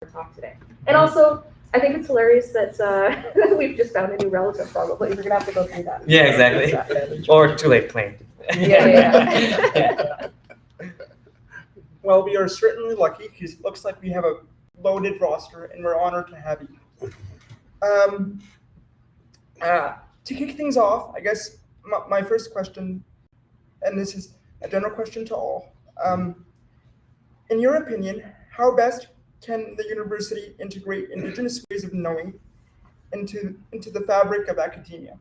talk today. And also, I think it's hilarious that we've just found a new relative. Probably we're gonna have to go through that. Yeah, exactly. Or too late claim. Yeah. Well, we are certainly lucky because it looks like we have a loaded roster, and we're honored to have you. To kick things off, I guess my first question, and this is a general question to all. In your opinion, how best can the university integrate Indigenous ways of knowing into the fabric of academia?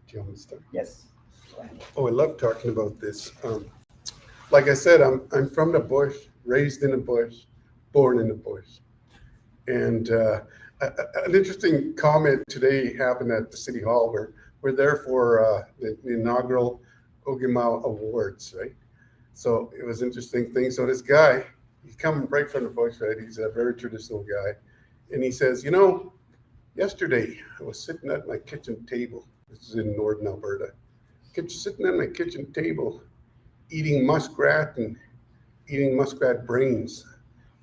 Do you want me to start? Yes. Oh, I love talking about this. Like I said, I'm from the bush, raised in the bush, born in the bush. And an interesting comment today happened at the City Hall where we're there for the inaugural Ogimau Awards, right? So it was an interesting thing. So this guy, he's coming right from the bush, right? He's a very traditional guy. And he says, yesterday I was sitting at my kitchen table. This is in northern Alberta. Sitting at my kitchen table, eating muskrat and eating muskrat brains.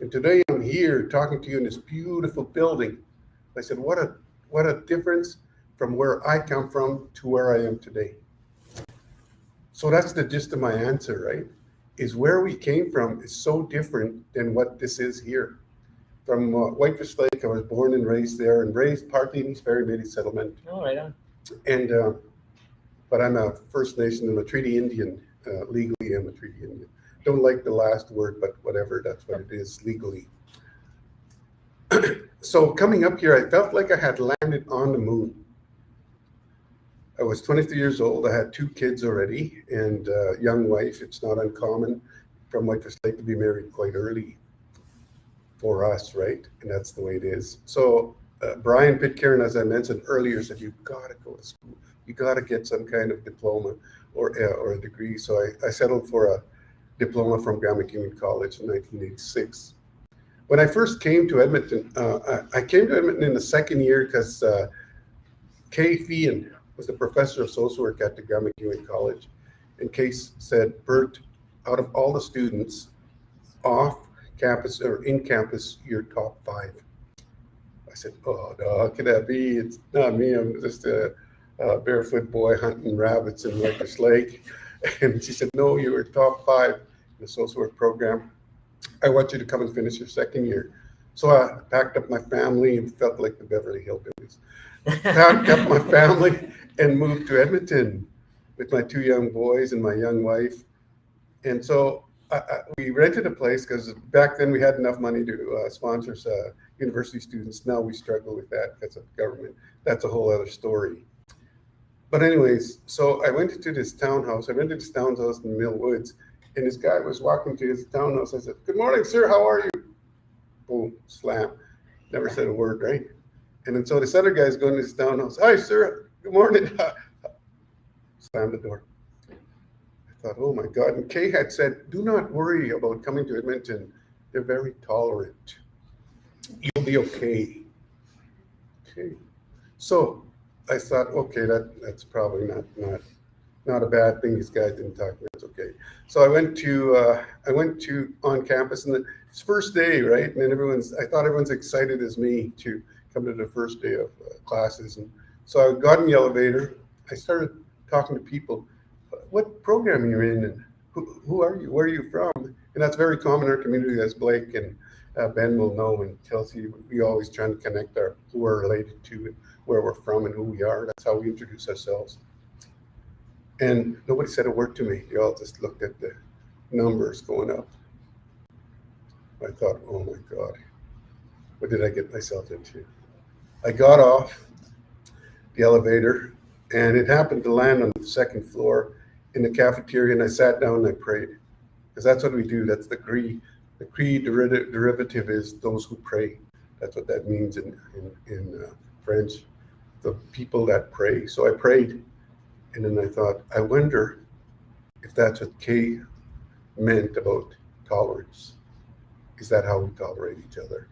And today I'm here talking to you in this beautiful building. I said, what a difference from where I come from to where I am today. So that's the gist of my answer, right? Is where we came from is so different than what this is here. From Whitefish Lake, I was born and raised there, and raised partly in East Ferry Métis settlement. Oh, right on. And but I'm a First Nation. I'm a Treaty Indian. Legally, I'm a Treaty Indian. Don't like the last word, but whatever, that's what it is legally. So coming up here, I felt like I had landed on the moon. I was 23 years old. I had 2 kids already and a young wife. It's not uncommon from Whitefish Lake to be married quite early for us, right? And that's the way it is. So Brian Pitcairn, as I mentioned earlier, said, you've got to go to school. You got to get some kind of diploma or a degree. So I settled for a diploma from Grand McEwen College in 1986. When I first came to Edmonton, I came to Edmonton in the second year because Kay Fian was the professor of social work at the Grand McEwen College. And Kay said, Bert, out of all the students off campus or in campus, you're top 5. I said, oh, no, how can that be? It's not me. I'm just a barefoot boy hunting rabbits in Whitefish Lake. And she said, no, you were top 5 in the social work program. I want you to come and finish your second year. So I packed up my family and felt like the Beverly Hillbillies. Packed up my family and moved to Edmonton with my 2 young boys and my young wife. And so we rented a place because back then we had enough money to sponsor university students. Now we struggle with that because of government. That's a whole other story. But anyways, so I went into this townhouse. I rented this townhouse in Mill Woods, and this guy was walking to his townhouse. I said, good morning, sir. How are you? Boom, slam. Never said a word, right? And then so this other guy's going to his townhouse. Hi, sir. Good morning. Slam the door. I thought, oh my God. And Kay had said, do not worry about coming to Edmonton. They're very tolerant. You'll be okay. Okay. So I thought, okay, that's probably not a bad thing. These guys didn't talk to me. It's okay. So I went to on campus, and it's first day, right? And then I thought everyone's excited as me to come to the first day of classes. And so I got in the elevator. I started talking to people. What program are you in, and who are you? Where are you from? And that's very common in our community, as Blake and Ben will know, and Kelsey. We always try to connect who we're related to, and where we're from, and who we are. That's how we introduce ourselves. And nobody said a word to me. They all just looked at the numbers going up. I thought, oh my God, what did I get myself into? I got off the elevator, and it happened to land on the 2nd floor in the cafeteria, and I sat down and I prayed, because that's what we do. That's the Cree. The Cree derivative is those who pray. That's what that means in French, the people that pray. So I prayed, and then I thought, I wonder if that's what Kay meant about tolerance. Is that how we tolerate each other?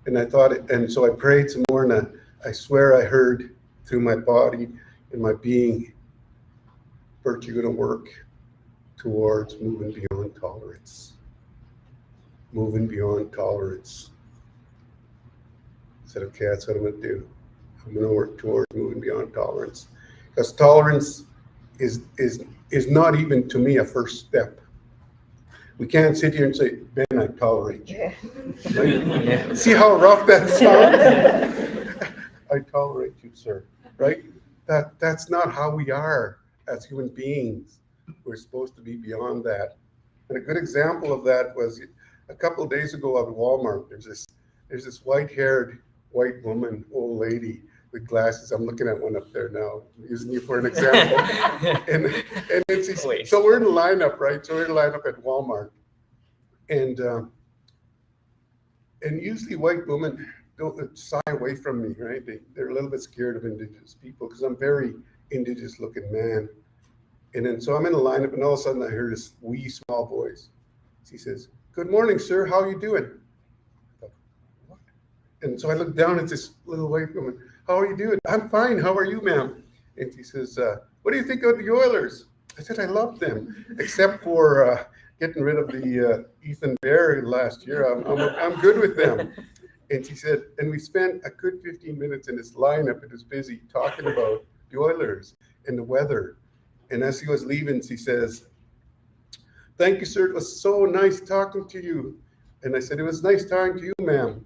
And I thought, and so I prayed some more, and I swear I heard through my body and my being, Bert, you're going to work towards moving beyond tolerance. moving beyond tolerance. I said, okay, that's what I'm going to do. I'm going to work towards moving beyond tolerance, because tolerance is not even, to me, a first step. We can't sit here and say, Ben, I tolerate you. Right? Yeah. See how rough that sounds? I tolerate you, sir. Right? That's not how we are as human beings. We're supposed to be beyond that. And a good example of that was a couple of days ago at Walmart. There's this white-haired white woman, old lady with glasses. I'm looking at one up there now, using you for an example. and so we're in the lineup, right? So we're in the lineup at Walmart, and usually white women don't shy away from me, right? They're a little bit scared of Indigenous people because I'm very Indigenous-looking man. And then so I'm in the lineup, and all of a sudden I hear this wee small voice. She says, "Good morning, sir. How are you doing?" What? And so I look down at this little white woman. "How are you doing?" "I'm fine. How are you, ma'am?" And she says, "What do you think of the Oilers?" I said, "I love them, except for getting rid of the Ethan Bear last year. I'm good with them." And she said, and we spent a good 15 minutes in this lineup. It was busy talking about the Oilers and the weather. And as she was leaving, she says, "Thank you, sir. It was so nice talking to you." And I said, "It was nice talking to you, ma'am.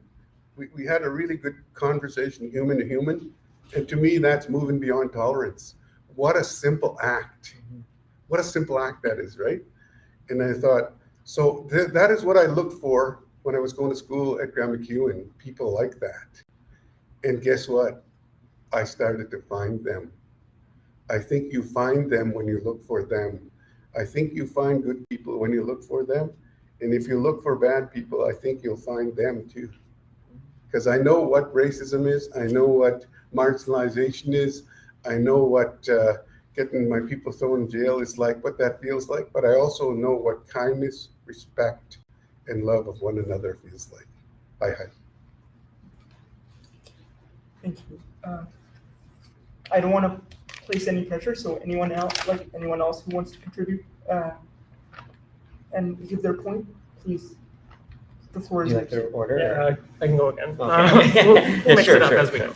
We had a really good conversation, human to human." And to me, that's moving beyond tolerance. What a simple act. What a simple act that is, right? And I thought, so that is what I looked for when I was going to school at Grand McEwen, people like that. And guess what? I started to find them. I think you find them when you look for them. I think you find good people when you look for them. And if you look for bad people, I think you'll find them too. Because I know what racism is. I know what marginalization is. I know what getting my people thrown in jail is like, what that feels like. But I also know what kindness, respect, and love of one another feels like. Bye. Thank you. I don't want to place any pressure, so anyone else who wants to contribute and give their point, please. The floor is You yours. like the order? Yeah, I can go again. Okay. We'll mix Sure, it up sure. as we go.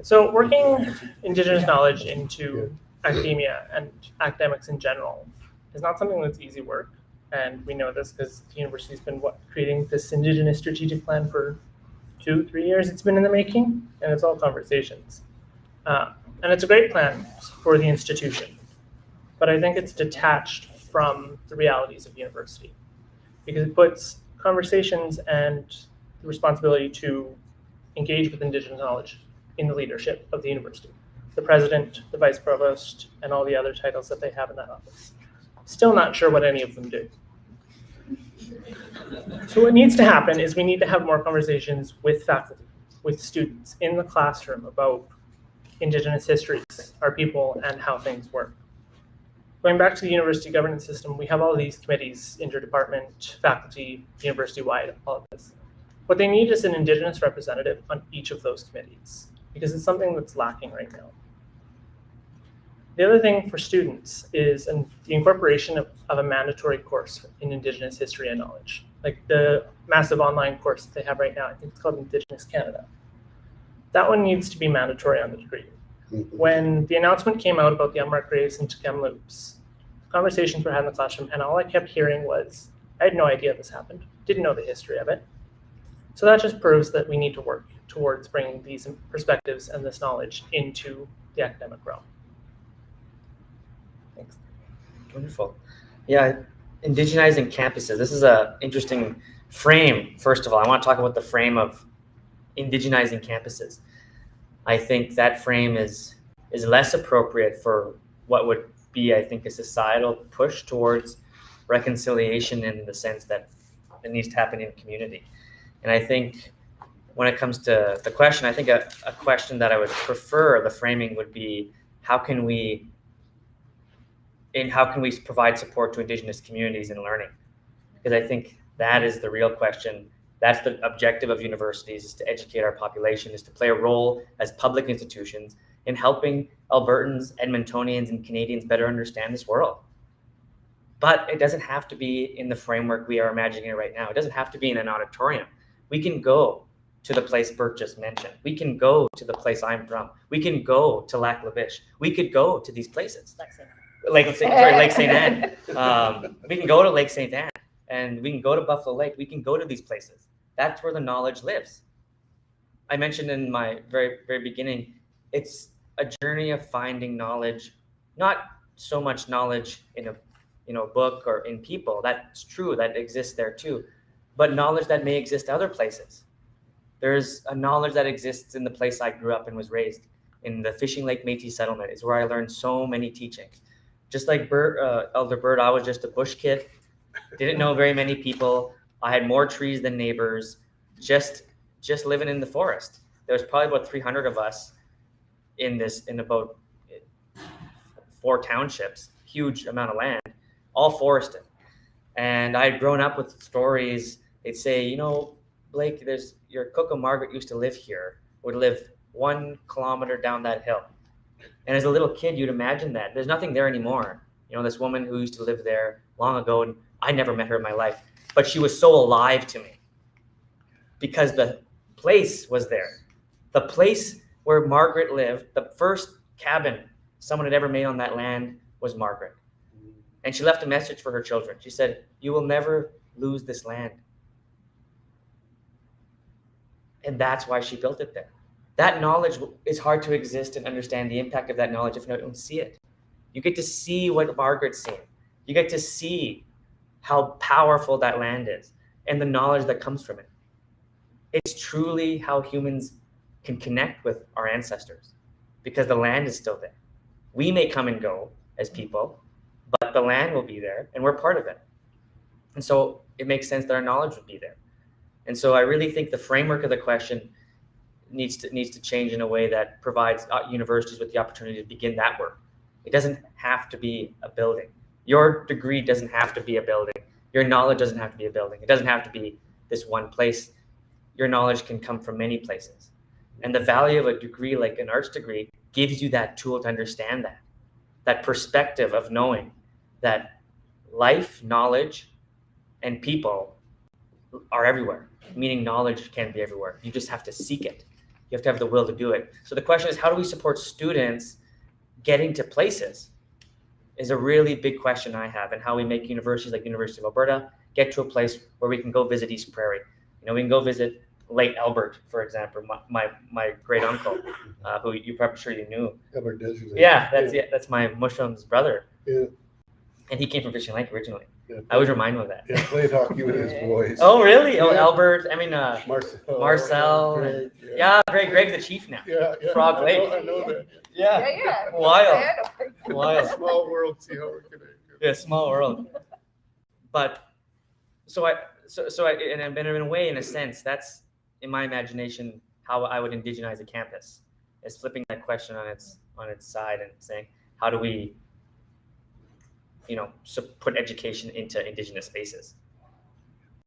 So working Indigenous knowledge into academia and academics in general is not something that's easy work. And we know this because the university's been creating this Indigenous strategic plan for 2-3 years. It's been in the making, and it's all conversations. And it's a great plan for the institution, but I think it's detached from the realities of the university because it puts conversations and the responsibility to engage with Indigenous knowledge in the leadership of the university, the president, the vice provost, and all the other titles that they have in that office. Still not sure what any of them do. So what needs to happen is we need to have more conversations with faculty, with students in the classroom about Indigenous histories, our people, and how things work. Going back to the university governance system, we have all these committees, interdepartment, faculty, university-wide, all of this. What they need is an Indigenous representative on each of those committees, because it's something that's lacking right now. The other thing for students is the incorporation of a mandatory course in Indigenous history and knowledge, like the massive online course that they have right now. I think it's called Indigenous Canada. That one needs to be mandatory on the degree. When the announcement came out about the unmarked graves and Kamloops, conversations were had in the classroom, and all I kept hearing was, I had no idea this happened, didn't know the history of it. So that just proves that we need to work towards bringing these perspectives and this knowledge into the academic realm. Thanks. Wonderful. Yeah, indigenizing campuses. This is an interesting frame. First of all, I want to talk about the frame of indigenizing campuses. I think that frame is less appropriate for what would be, I think, a societal push towards reconciliation in the sense that it needs to happen in community. And I think when it comes to the question, I think a question that I would prefer the framing would be, how can we provide support to Indigenous communities in learning? Because I think that is the real question. That's the objective of universities, is to educate our population, is to play a role as public institutions in helping Albertans, Edmontonians, and Canadians better understand this world. But it doesn't have to be in the framework we are imagining it right now. It doesn't have to be in an auditorium. We can go to the place Bert just mentioned. We can go to the place I'm from. We can go to Lac La Biche. We could go to these places. Lake St. Anne. We can go to Lake St. Anne, and we can go to Buffalo Lake. We can go to these places. That's where the knowledge lives. I mentioned in my very, very beginning, it's a journey of finding knowledge, not so much knowledge in a book or in people. That's true, that exists there too, but knowledge that may exist other places. There's a knowledge that exists in the place I grew up and was raised. In the Fishing Lake Métis settlement is where I learned so many teachings. Just like Elder Bert, I was just a bush kid, didn't know very many people. I had more trees than neighbors, just living in the forest. There was probably about 300 of us in about 4 townships, huge amount of land, all forested. And I had grown up with stories. They'd say, you know, Blake, your Coco Margaret used to live here, would live 1 kilometer down that hill. And as a little kid, you'd imagine that. There's nothing there anymore. You know, this woman who used to live there long ago, and I never met her in my life, but she was so alive to me because the place was there. The place where Margaret lived, the first cabin someone had ever made on that land was Margaret. And she left a message for her children. She said, "You will never lose this land." And that's why she built it there. That knowledge is hard to exist and understand the impact of that knowledge if you don't see it. You get to see what Margaret's seen. You get to see how powerful that land is and the knowledge that comes from it. It's truly how humans can connect with our ancestors because the land is still there. We may come and go as people, but the land will be there and we're part of it. And so it makes sense that our knowledge would be there. And so I really think the framework of the question needs to change in a way that provides universities with the opportunity to begin that work. It doesn't have to be a building. Your degree doesn't have to be a building. Your knowledge doesn't have to be a building. It doesn't have to be this one place. Your knowledge can come from many places. And the value of a degree like an arts degree gives you that tool to understand that perspective of knowing that life, knowledge, and people are everywhere, meaning knowledge can be everywhere. You just have to seek it. You have to have the will to do it. So the question is, how do we support students getting to places is a really big question I have, and how we make universities like University of Alberta get to a place where we can go visit East Prairie. You know, we can go visit late Albert, for example, my great uncle, who you probably sure you knew. Albert Desjardins. Yeah, that's my Mushrooms brother. Yeah. And he came from Fishing Lake originally. Yeah, I always remind him of that. Yeah, played hockey with his boys. Oh, really? Oh, Yeah. Albert. I mean, Marcel. and- Greg, yeah, Greg's the chief now. Yeah. Frog I Lake. know that. Yeah. Wild. Wild. Small world. See how we're connected. Yeah, small world. But so and in a way, in a sense, that's in my imagination how I would indigenize a campus, is flipping that question on its side and saying, how do we, put education into Indigenous spaces?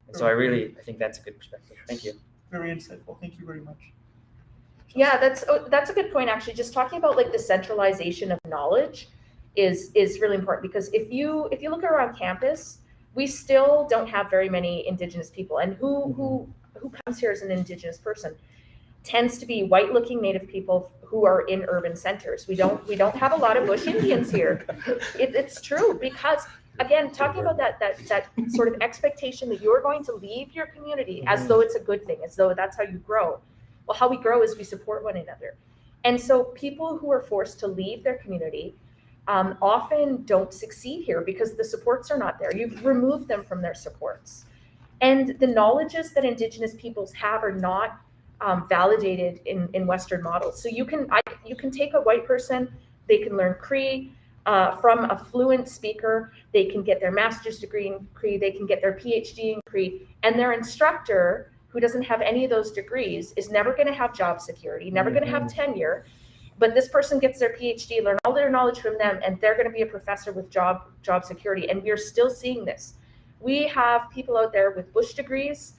And so I think that's a good perspective. Thank you. Very insightful. Thank you very much. Yeah, that's a good point, actually. Just talking about like the centralization of knowledge is really important, because if you look around campus, we still don't have very many Indigenous people. And who comes here as an Indigenous person tends to be white-looking Native people who are in urban centers. We don't have a lot of Bush Indians here. It's true, because again, talking about that sort of expectation that you're going to leave your community as though it's a good thing, as though that's how you grow. Well, how we grow is we support one another. And so people who are forced to leave their community often don't succeed here because the supports are not there. You've removed them from their supports. And the knowledges that Indigenous peoples have are not validated in Western models. So you can take a white person, they can learn Cree from a fluent speaker, they can get their master's degree in Cree, they can get their PhD in Cree, and their instructor, who doesn't have any of those degrees, is never going to have job security, never going to have tenure. But this person gets their PhD, learn all their knowledge from them, and they're going to be a professor with job security. And we're still seeing this. We have people out there with Bush degrees,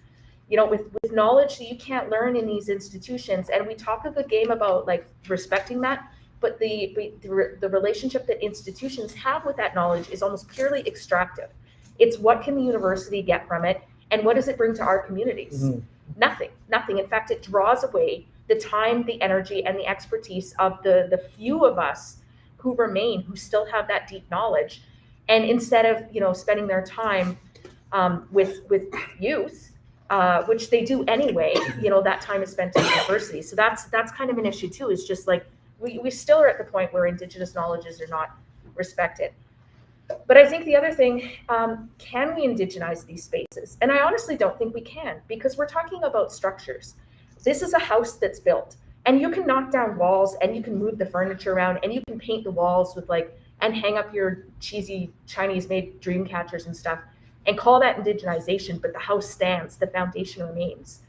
with knowledge that you can't learn in these institutions. And we talk a good game about like respecting that. but the relationship that institutions have with that knowledge is almost purely extractive. It's what can the university get from it, and what does it bring to our communities? Nothing. In fact, it draws away the time, the energy, and the expertise of the few of us who remain, who still have that deep knowledge. And instead of spending their time with youth, which they do anyway, that time is spent in university. So that's kind of an issue too. Is just like we still are at the point where Indigenous knowledges are not respected. But I think the other thing, can we indigenize these spaces? And I honestly don't think we can, because we're talking about structures. This is a house that's built, and you can knock down walls, and you can move the furniture around, and you can paint the walls with and hang up your cheesy Chinese-made dream catchers and stuff, and call that indigenization, but the house stands, the foundation remains.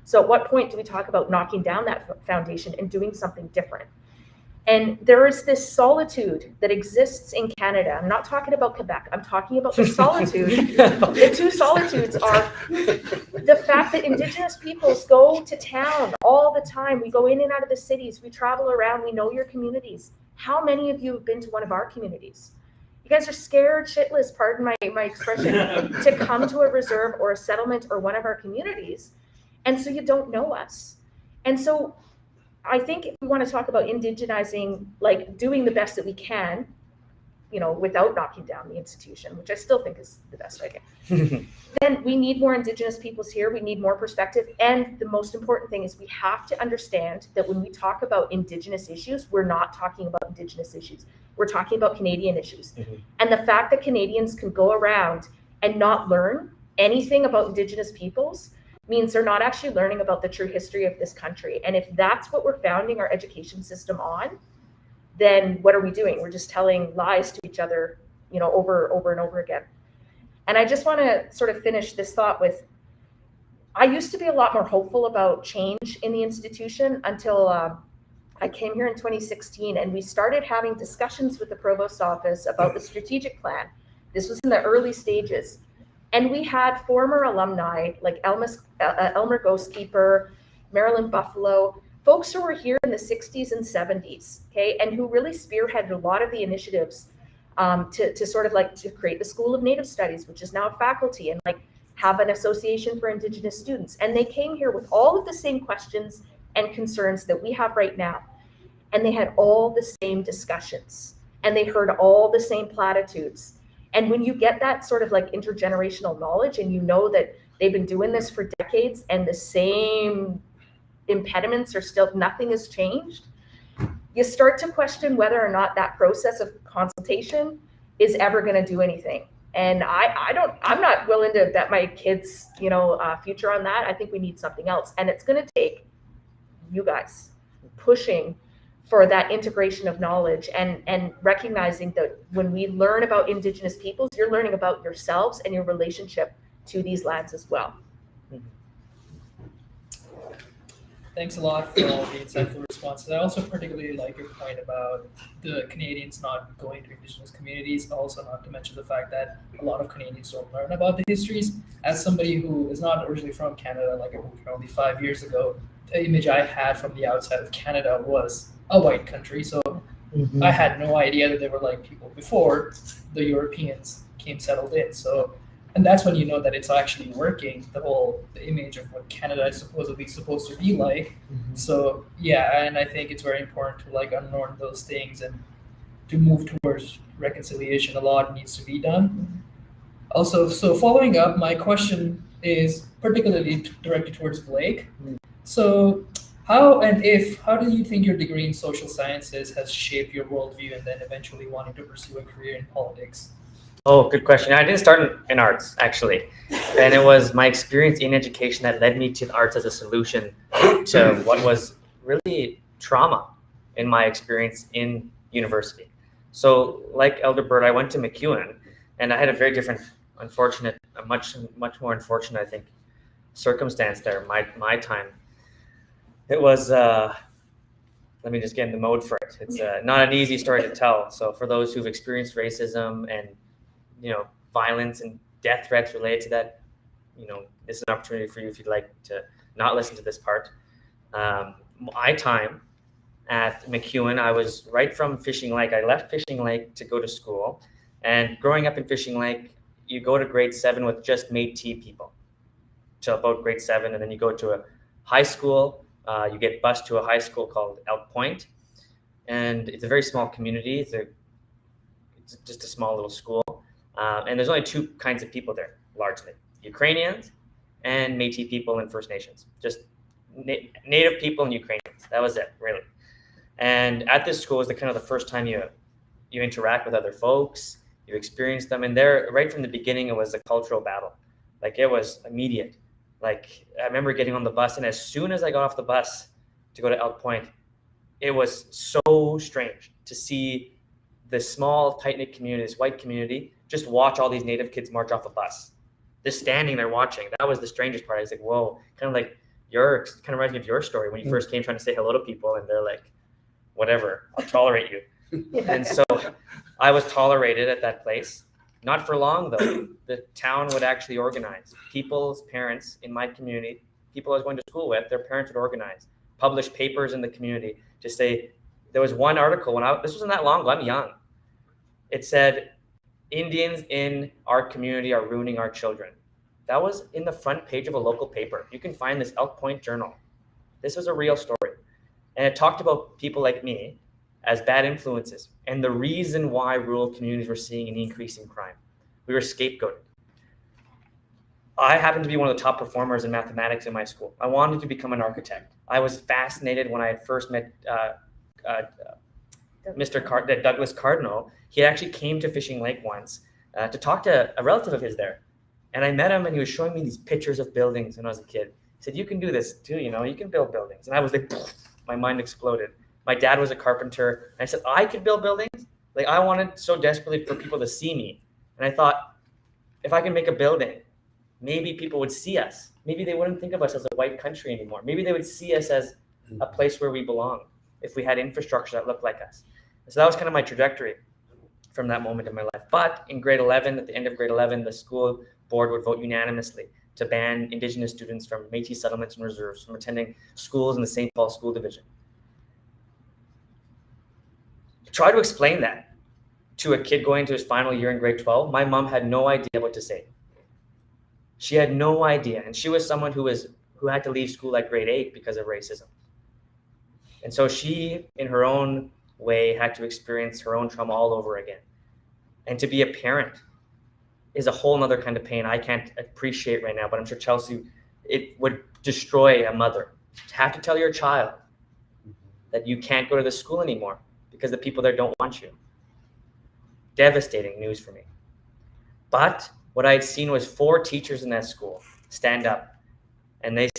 So at what point do we talk about knocking down that foundation and doing something different? And there is this solitude that exists in Canada. I'm not talking about Quebec. I'm talking about the solitude. The two solitudes are the fact that Indigenous peoples go to town all the time. We go in and out of the cities. We travel around. We know your communities. How many of you have been to one of our communities? You guys are scared shitless, pardon my expression, to come to a reserve or a settlement or one of our communities. And so you don't know us. And so I think if we want to talk about indigenizing, doing the best that we can, without knocking down the institution, which I still think is the best idea, then we need more Indigenous peoples here. We need more perspective. And the most important thing is we have to understand that when we talk about Indigenous issues, we're not talking about Indigenous issues. We're talking about Canadian issues. And the fact that Canadians can go around and not learn anything about Indigenous peoples means they're not actually learning about the true history of this country. And if that's what we're founding our education system on, then what are we doing? We're just telling lies to each other, over and over again. And I just want to sort of finish this thought with, I used to be a lot more hopeful about change in the institution until I came here in 2016, and we started having discussions with the Provost's office about the strategic plan. This was in the early stages. And we had former alumni like Elmer Ghostkeeper, Marilyn Buffalo, folks who were here in the 60s and 70s, okay, and who really spearheaded a lot of the initiatives to sort of to create the School of Native Studies, which is now a faculty, and have an association for Indigenous students. And they came here with all of the same questions and concerns that we have right now. And they had all the same discussions, and they heard all the same platitudes. And when you get that sort of intergenerational knowledge, and that they've been doing this for decades and the same impediments are still, nothing has changed, you start to question whether or not that process of consultation is ever going to do anything. And I'm not willing to bet my kids, future on that. I think we need something else. And it's going to take you guys pushing for that integration of knowledge and recognizing that when we learn about Indigenous peoples, you're learning about yourselves and your relationship to these lands as well. Thanks a lot for all the insightful responses. I also particularly like your point about the Canadians not going to Indigenous communities, also not to mention the fact that a lot of Canadians don't learn about the histories. As somebody who is not originally from Canada, I moved here only 5 years ago, the image I had from the outside of Canada was a white country. So I had no idea that there were people before the Europeans came settled in. So, and that's when you know that it's actually working, the image of what Canada is supposedly supposed to be like. So yeah, and I think it's very important to unlearn those things and to move towards reconciliation. A lot needs to be done. Also, so following up, my question is particularly directed towards Blake. So how do you think your degree in social sciences has shaped your worldview and then eventually wanting to pursue a career in politics? Oh, good question. I didn't start in arts, actually. And it was my experience in education that led me to the arts as a solution to what was really trauma in my experience in university. So like Elder Bird, I went to MacEwan, and I had a very different, unfortunate, a much more unfortunate, I think, circumstance there, my time. It was, let me just get in the mode for it. It's not an easy story to tell. So for those who've experienced racism and violence and death threats related to that, this is an opportunity for you if you'd like to not listen to this part. My time at MacEwan. I was right from Fishing Lake. I left Fishing Lake to go to school. And growing up in Fishing Lake, you go to grade 7 with just Métis people till about grade 7. And then you go to a high school. You get bused to a high school called Elk Point. And it's a very small community. It's just a small little school. And there's only 2 kinds of people there, largely. Ukrainians and Métis people and First Nations. Just Native people and Ukrainians. That was it, really. And at this school is the kind of the first time you interact with other folks, you experience them. And there, right from the beginning, it was a cultural battle. Like, it was immediate. Like, I remember getting on the bus, and as soon as I got off the bus to go to Elk Point, it was so strange to see this small, tight-knit community, this white community, just watch all these Native kids march off a bus. Just standing there watching. That was the strangest part. I was like, whoa, kind of like kind of reminds me of your story when you first came trying to say hello to people, and they're like, whatever, I'll tolerate you. And so I was tolerated at that place. Not for long, though. The town would actually organize. People's parents in my community, people I was going to school with, their parents would organize, publish papers in the community to say, there was one article this wasn't that long ago, I'm young. It said, Indians in our community are ruining our children. That was in the front page of a local paper. You can find this Elk Point Journal. This was a real story. And it talked about people like me as bad influences and the reason why rural communities were seeing an increase in crime. We were scapegoated. I happened to be one of the top performers in mathematics in my school. I wanted to become an architect. I was fascinated when I had first met Douglas Cardinal. He actually came to Fishing Lake once to talk to a relative of his there. And I met him, and he was showing me these pictures of buildings when I was a kid. He said, you can do this too, you can build buildings. And I was like, my mind exploded. My dad was a carpenter. And I said, I could build buildings? Like, I wanted so desperately for people to see me. And I thought, if I can make a building, maybe people would see us. Maybe they wouldn't think of us as a white country anymore. Maybe they would see us as a place where we belong if we had infrastructure that looked like us. So that was kind of my trajectory from that moment in my life. But in grade 11, at the end of grade 11, the school board would vote unanimously to ban Indigenous students from Métis settlements and reserves from attending schools in the St. Paul School Division. Try to explain that to a kid going to his final year in grade 12. My mom had no idea what to say. She had no idea. And she was someone who had to leave school at grade 8 because of racism. And so she, in her own way, had to experience her own trauma all over again. And to be a parent is a whole nother kind of pain I can't appreciate right now, but I'm sure Chelsea, it would destroy a mother. To have to tell your child that you can't go to the school anymore because the people there don't want you. Devastating news for me. But what I had seen was 4 teachers in that school stand up, and they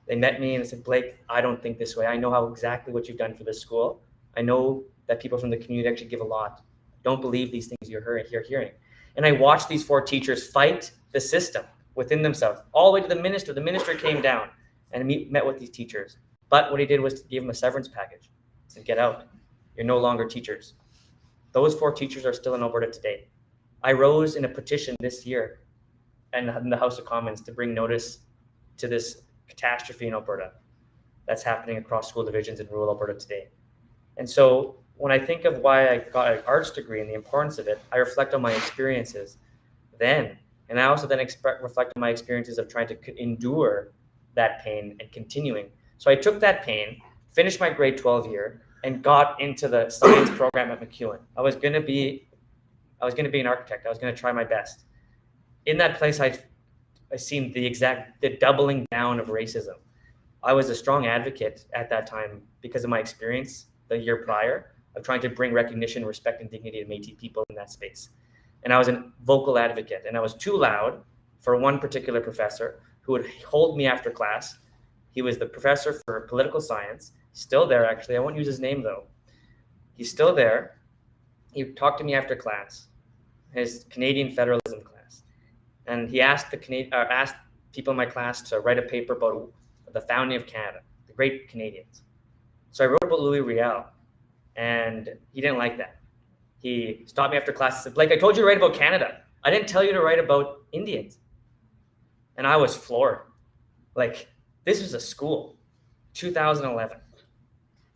met me and said, Blake, I don't think this way. I know exactly what you've done for this school. I know that people from the community actually give a lot. Don't believe these things you're hearing. And I watched these 4 teachers fight the system within themselves, all the way to the minister. The minister came down and met with these teachers. But what he did was to give them a severance package. He said, get out. You're no longer teachers. Those 4 teachers are still in Alberta today. I rose in a petition this year in the House of Commons to bring notice to this catastrophe in Alberta that's happening across school divisions in rural Alberta today. And so when I think of why I got an arts degree and the importance of it, I reflect on my experiences then. And I also then reflect on my experiences of trying to endure that pain and continuing. So I took that pain, finished my grade 12 year, and got into the science program at MacEwan. I was going to be an architect. I was going to try my best. In that place, I seen the doubling down of racism. I was a strong advocate at that time because of my experience the year prior of trying to bring recognition, respect, and dignity to Métis people in that space. And I was a vocal advocate, and I was too loud for one particular professor who would hold me after class. He was the professor for political science, still there actually. I won't use his name though. He's still there. He talked to me after class, his Canadian federalism class, and he asked asked people in my class to write a paper about the founding of Canada, the great Canadians. So I wrote about Louis Riel, and he didn't like that. He stopped me after class and said, Blake, I told you to write about Canada. I didn't tell you to write about Indians. And I was floored. Like, this was a school, 2011.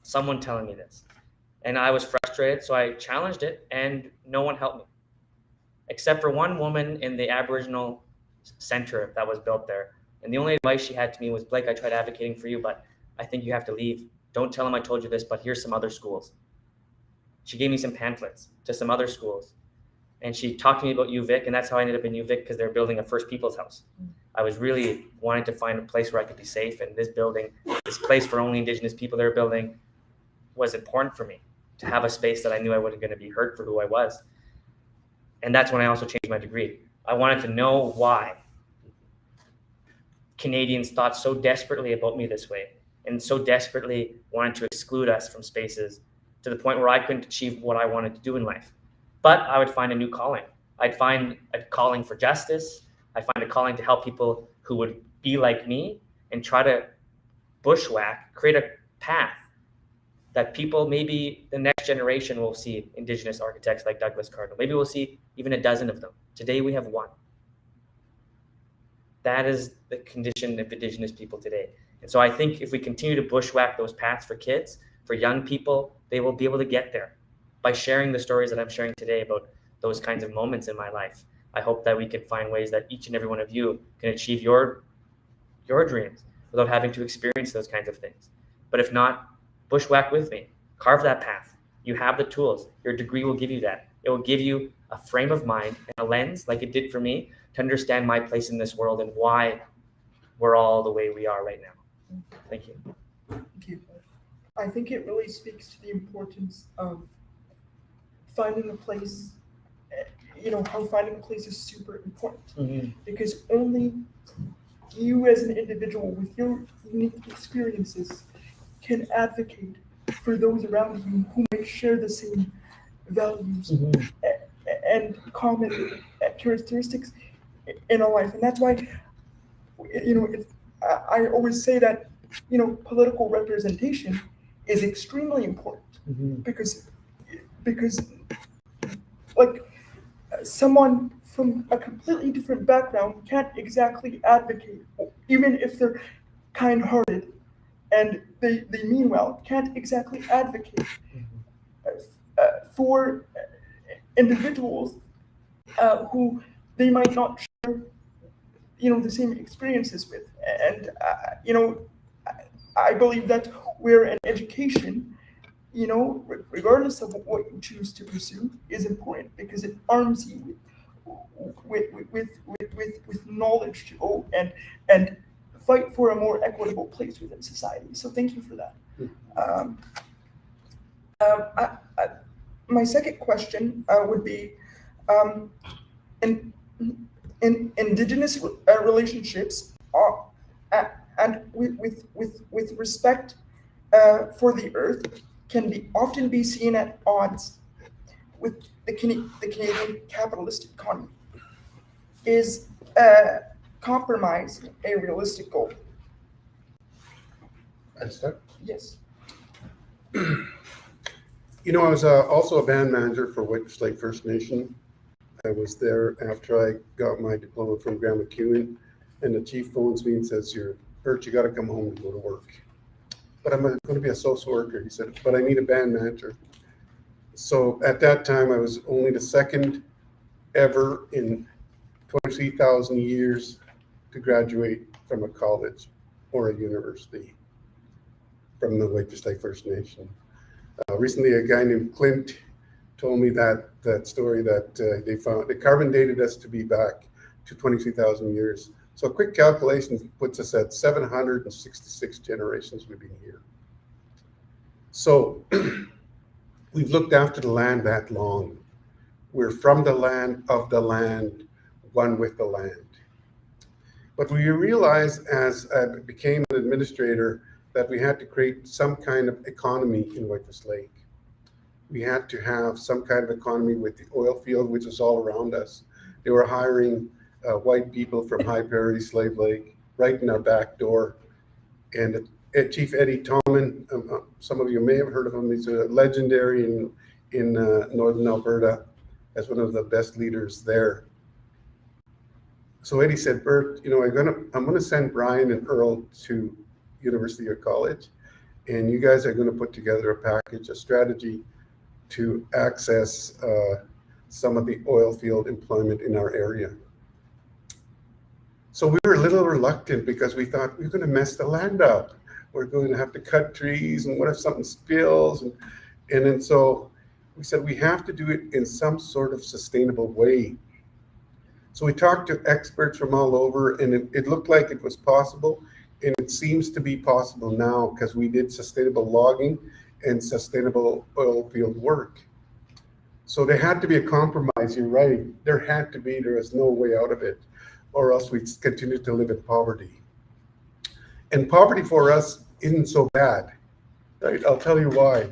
someone telling me this. And I was frustrated, so I challenged it, and no one helped me. Except for one woman in the Aboriginal center that was built there. And the only advice she had to me was, Blake, I tried advocating for you, but I think you have to leave. Don't tell them I told you this, but here's some other schools. She gave me some pamphlets to some other schools. And she talked to me about UVic, and that's how I ended up in UVic, because they're building a First Peoples house. I was really wanting to find a place where I could be safe, and this building, this place for only Indigenous people they're building, was important for me, to have a space that I knew I wasn't going to be hurt for who I was. And that's when I also changed my degree. I wanted to know why Canadians thought so desperately about me this way, and so desperately wanted to exclude us from spaces to the point where I couldn't achieve what I wanted to do in life. But I would find a new calling. I'd find a calling for justice. I'd find a calling to help people who would be like me and try to bushwhack, create a path that people, maybe the next generation will see Indigenous architects like Douglas Cardinal. Maybe we'll see even a dozen of them. Today we have one. That is the condition of Indigenous people today. And so I think if we continue to bushwhack those paths for kids, for young people, they will be able to get there by sharing the stories that I'm sharing today about those kinds of moments in my life. I hope that we can find ways that each and every one of you can achieve your dreams without having to experience those kinds of things. But if not, bushwhack with me, carve that path. You have the tools. Your degree will give you that. It will give you a frame of mind and a lens, like it did for me, to understand my place in this world and why we're all the way we are right now. Thank you. Thank you. I think it really speaks to the importance of finding a place, how finding a place is super important, because only you as an individual with your unique experiences can advocate for those around you who may share the same values and common characteristics in a life. And that's why, I always say that, political representation is extremely important because like someone from a completely different background can't exactly advocate, even if they're kind-hearted and they mean well, can't exactly advocate for individuals who they might not share, the same experiences with. And, I believe that where an education, regardless of what you choose to pursue, is important because it arms you with knowledge to go and fight for a more equitable place within society. So thank you for that. My second question would be, in Indigenous relationships are, and with respect for the earth can often be seen at odds with the Canadian capitalist economy. Is compromise a realistic goal? I start? Yes. I was also a band manager for White Lake First Nation. I was there after I got my diploma from Graham McEwen, and the chief phones me and says, Bert, you got to come home and go to work. But I'm going to be a social worker. He said, but I need a band manager. So at that time, I was only the second ever in 23,000 years to graduate from a college or a university from the White Lake First Nation. Recently, a guy named Clint told me that story that they carbon dated us to be back to 23,000 years. So a quick calculation puts us at 766 generations we've been here. So we've looked after the land that long. We're from the land, of the land, one with the land. But we realized as I became an administrator that we had to create some kind of economy in Whitefish Lake. We had to have some kind of economy with the oil field, which is all around us. They were hiring white people from High Prairie, Slave Lake, right in our back door. And Chief Eddie Tallman, some of you may have heard of him. He's a legendary in Northern Alberta as one of the best leaders there. So Eddie said, Bert, I'm gonna send Brian and Earl to university or college, And you guys are going to put together a package, a strategy to access some of the oil field employment in our area. So we were a little reluctant because we thought we're going to mess the land up. We're going to have to cut trees, and what if something spills? And then so we said we have to do it in some sort of sustainable way. So we talked to experts from all over, and it looked like it was possible, and it seems to be possible now because we did sustainable logging and sustainable oil field work. So there had to be a compromise, you're right. There was no way out of it, or else we'd continue to live in poverty. And poverty for us isn't so bad, right? I'll tell you why.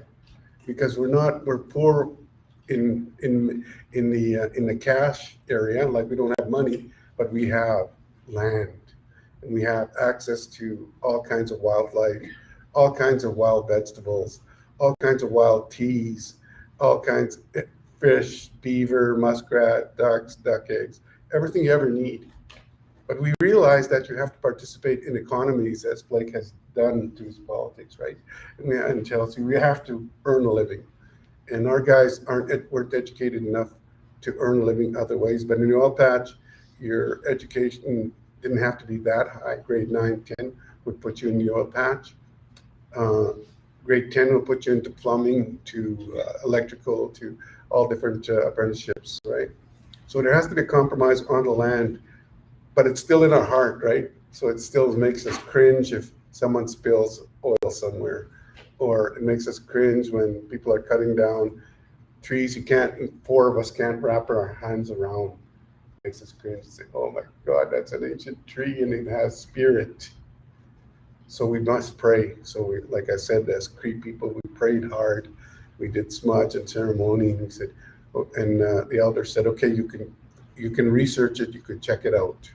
Because we're poor in the cash area, like we don't have money, but we have land, and we have access to all kinds of wildlife, all kinds of wild vegetables, all kinds of wild teas, all kinds of fish, beaver, muskrat, ducks, duck eggs, everything you ever need. But we realize that you have to participate in economies, as Blake has done to his politics, right? And in Chelsea, we have to earn a living. And our guys weren't educated enough to earn a living other ways. But in the oil patch, your education didn't have to be that high. Grade 9, 10 would put you in the oil patch. Grade 10 will put you into plumbing, to electrical, to all different apprenticeships, right? So there has to be a compromise on the land, but it's still in our heart, right? So it still makes us cringe if someone spills oil somewhere, or it makes us cringe when people are cutting down trees four of us can't wrap our hands around. It makes us cringe and say, oh my God, that's an ancient tree and it has spirit. So we must pray. So we, like I said, as Cree people, we prayed hard. We did smudge and ceremony, and we said, and the elder said, okay, you can research it, you can check it out.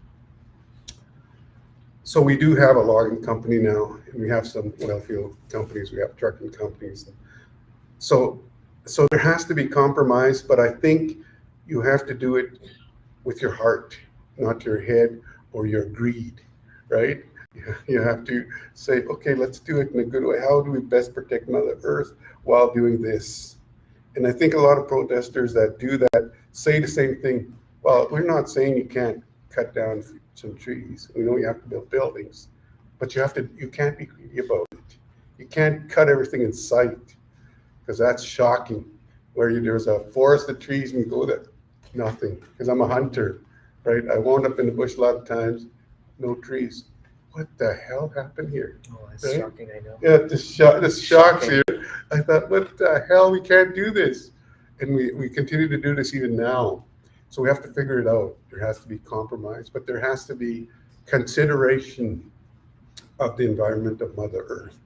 So we do have a logging company now, and we have some oil field companies, we have trucking companies. So there has to be compromise, but I think you have to do it with your heart, not your head or your greed, right? You have to say, okay, let's do it in a good way. How do we best protect Mother Earth while doing this? And I think a lot of protesters that do that say the same thing. Well, we're not saying you can't cut down some trees. We know you have to build buildings, but you can't be greedy about it. You can't cut everything in sight, because that's shocking. Where there's a forest of trees and you go to nothing. Because I'm a hunter, right? I wound up in the bush a lot of times, no trees. What the hell happened here? Oh, that's right? shocking, I know. Yeah, this shocks you. I thought, what the hell? We can't do this. And we continue to do this even now. So we have to figure it out. There has to be compromise, but there has to be consideration of the environment of Mother Earth.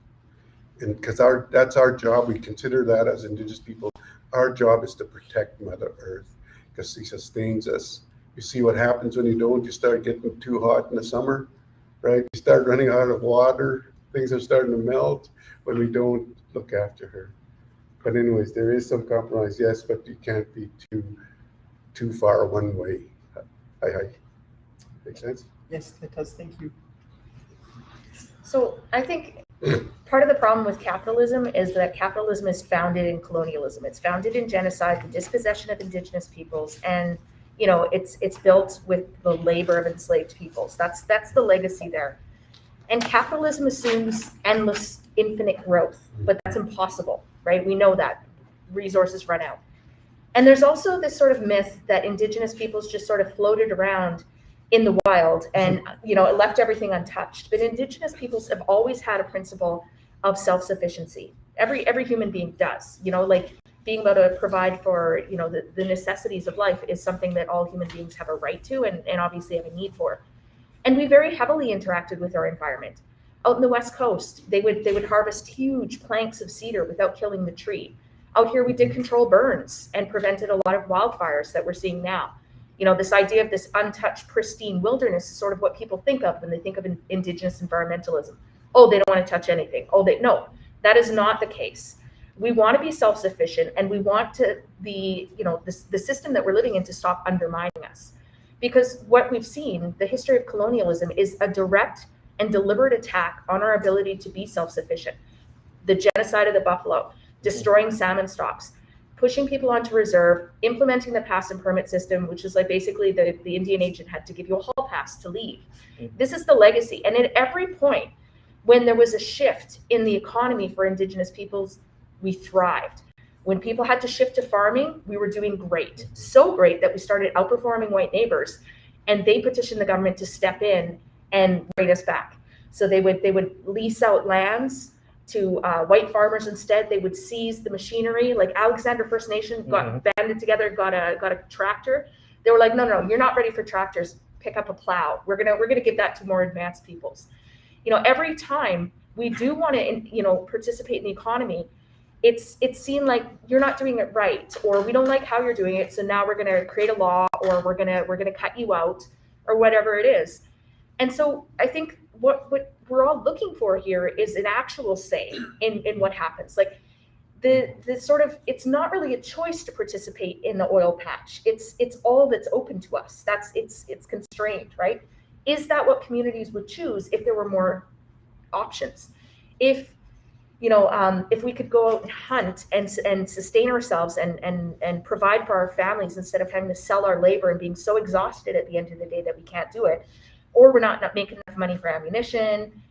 And because that's our job, we consider that as Indigenous people. Our job is to protect Mother Earth because she sustains us. You see what happens when you don't. You start getting too hot in the summer, right? You start running out of water. Things are starting to melt when we don't look after her. But anyways, there is some compromise, yes, but you can't be too far one way. Hi. Make sense? Yes, it does. Thank you. So I think part of the problem with capitalism is that capitalism is founded in colonialism. It's founded in genocide, the dispossession of Indigenous peoples, and it's built with the labor of enslaved peoples. That's the legacy there. And capitalism assumes endless, infinite growth, but that's impossible, right? We know that resources run out. And there's also this sort of myth that Indigenous peoples just sort of floated around in the wild and it left everything untouched. But Indigenous peoples have always had a principle of self-sufficiency. Every human being does, like being able to provide for the necessities of life is something that all human beings have a right to and obviously have a need for. And we very heavily interacted with our environment. Out in the West Coast, they would harvest huge planks of cedar without killing the tree. Out here, we did control burns and prevented a lot of wildfires that we're seeing now. This idea of this untouched, pristine wilderness is sort of what people think of when they think of Indigenous environmentalism. Oh, they don't want to touch anything. No, that is not the case. We want to be self-sufficient, and we want the system that we're living in to stop undermining us. Because what we've seen, the history of colonialism, is a direct and deliberate attack on our ability to be self-sufficient. the genocide of the buffalo, destroying salmon stocks, pushing people onto reserve, implementing the pass and permit system, which is like basically the Indian agent had to give you a hall pass to leave. This is the legacy. And at every point when there was a shift in the economy for Indigenous peoples, we thrived. When people had to shift to farming, we were doing great. So great that we started outperforming white neighbors, and they petitioned the government to step in and bring us back. So they would lease out lands to white farmers instead. They would seize the machinery. Like Alexander First Nation got banded together, got a tractor. They were like, no, you're not ready for tractors. Pick up a plow. We're gonna give that to more advanced peoples. You know, every time we do want to, participate in the economy, it's seen like you're not doing it right, or we don't like how you're doing it, so now we're gonna create a law, or we're gonna cut you out, or whatever it is. And so I think what we're all looking for here is an actual say in what happens. Like the sort of, it's not really a choice to participate in the oil patch. It's all that's open to us. It's constrained, right? Is that what communities would choose if there were more options? If we could go out and hunt and sustain ourselves and provide for our families instead of having to sell our labor and being so exhausted at the end of the day that we can't do it, or we're not making enough money for ammunition,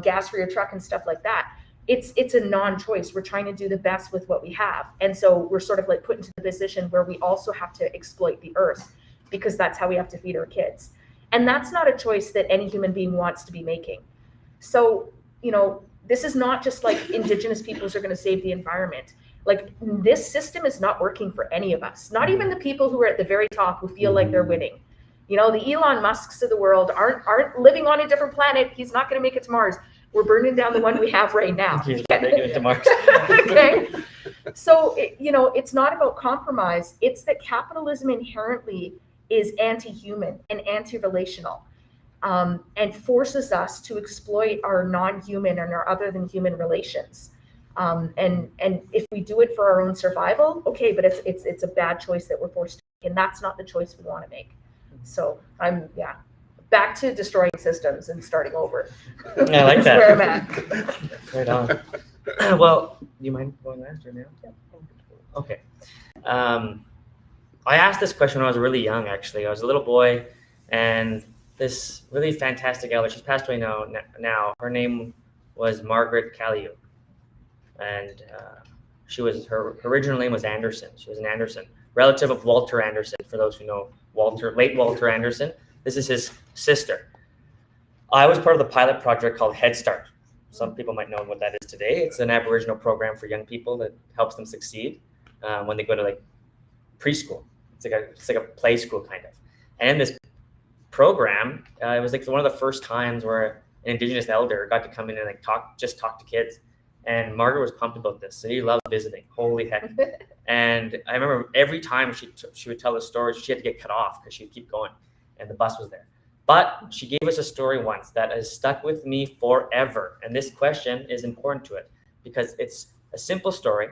gas for your truck and stuff like that. It's a non-choice. We're trying to do the best with what we have. And so we're sort of like put into the position where we also have to exploit the earth, because that's how we have to feed our kids. And that's not a choice that any human being wants to be making. So, this is not just like Indigenous peoples are going to save the environment. Like, this system is not working for any of us, not even the people who are at the very top who feel like they're winning. The Elon Musks of the world aren't living on a different planet. He's not going to make it to Mars. We're burning down the one we have right now. He's not making it to Mars. Okay. So, it's not about compromise. It's that capitalism inherently is anti-human and anti-relational. And forces us to exploit our non-human and our other than human relations. And if we do it for our own survival, okay, but it's a bad choice that we're forced to make, and that's not the choice we want to make. So back to destroying systems and starting over. I like that. Where I'm at. Right on. Well, do you mind going last or now? Yeah. Okay. I asked this question when I was really young, actually. I was a little boy, and this really fantastic elder, she's passed away now. Her name was Margaret Calliope, and her original name was Anderson. She was an Anderson, relative of Walter Anderson, for those who know late Walter Anderson. This is his sister. I was part of the pilot project called Head Start. Some people might know what that is today. It's an Aboriginal program for young people that helps them succeed when they go to preschool. It's like a play school kind of. And in this program, it was like one of the first times where an Indigenous elder got to come in and talk to kids. And Margaret was pumped about this. So she loved visiting. Holy heck. And I remember every time she would tell the story, she had to get cut off because she'd keep going. And the bus was there. But she gave us a story once that has stuck with me forever. And this question is important to it because it's a simple story